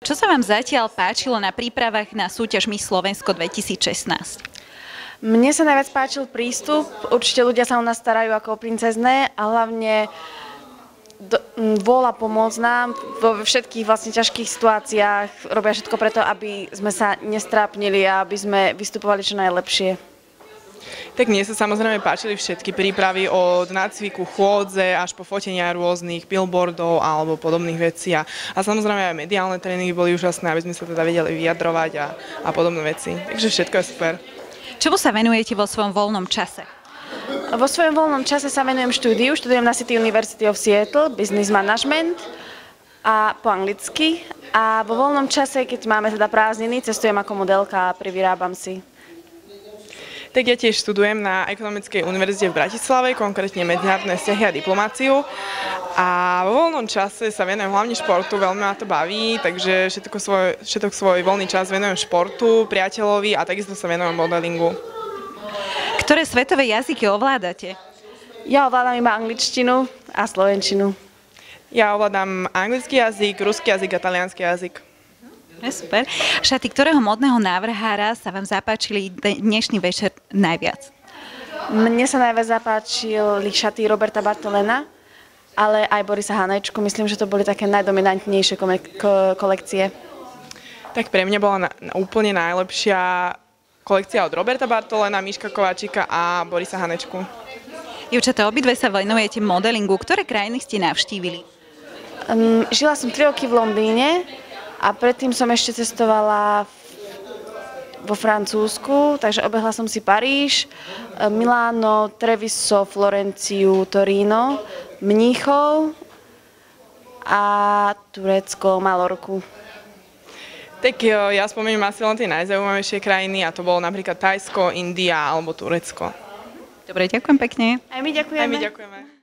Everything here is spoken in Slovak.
Čo sa vám zatiaľ páčilo na prípravách na súťaž Miss Slovensko 2016? Mne sa najviac páčil prístup. Určite ľudia sa o nás starajú ako o princezné a hlavne vôľa pomôcť nám vo všetkých vlastne ťažkých situáciách. Robia všetko preto, aby sme sa nestrápnili a aby sme vystupovali čo najlepšie. Tak mne sa samozrejme páčili všetky prípravy od nácviku, chôdze až po fotenia rôznych billboardov alebo podobných vecí a samozrejme aj mediálne tréningy boli úžasné, aby sme sa teda vedeli vyjadrovať a podobné veci. Takže všetko je super. Čomu sa venujete vo svojom voľnom čase? Vo svojom voľnom čase sa venujem študujem na City University of Seattle, Business Management a po anglicky. A vo voľnom čase, keď máme teda prázdniny, cestujem ako modelka a privyrábam si. Tak ja tiež študujem na Ekonomickej univerzite v Bratislave, konkrétne medzinárodné vzťahy a diplomáciu. A vo voľnom čase sa venujem hlavne športu, veľmi ma to baví, takže všetok svoj voľný čas venujem športu, priateľovi a takisto sa venujem modelingu. Ktoré svetové jazyky ovládate? Ja ovládam iba angličtinu a slovenčinu. Ja ovládam anglický jazyk, ruský jazyk a taliansky jazyk. Super. Šaty, ktorého modného návrhára sa vám zapáčili dnešný večer najviac? Mne sa najviac zapáčili šaty Roberta Bartolena, ale aj Borisa Hanečku. Myslím, že to boli také najdominantnejšie kolekcie. Tak pre mňa bola úplne najlepšia kolekcia od Roberta Bartolena, Miška Kováčika a Borisa Hanečku. Dievčatá, obidve sa venujete modelingu. Ktoré krajiny ste navštívili? Žila som 3 roky v Londýne a predtým som ešte cestovala vo Francúzsku, takže obehla som si Paríž, Miláno, Treviso, Florenciu, Torino, Mníchov a Turecko, Malorku. Tak ja spomeniem asi len tie najzaujímavejšie krajiny a to bolo napríklad Thajsko, India alebo Turecko. Dobre, ďakujem pekne. Aj my ďakujeme. Aj my ďakujeme.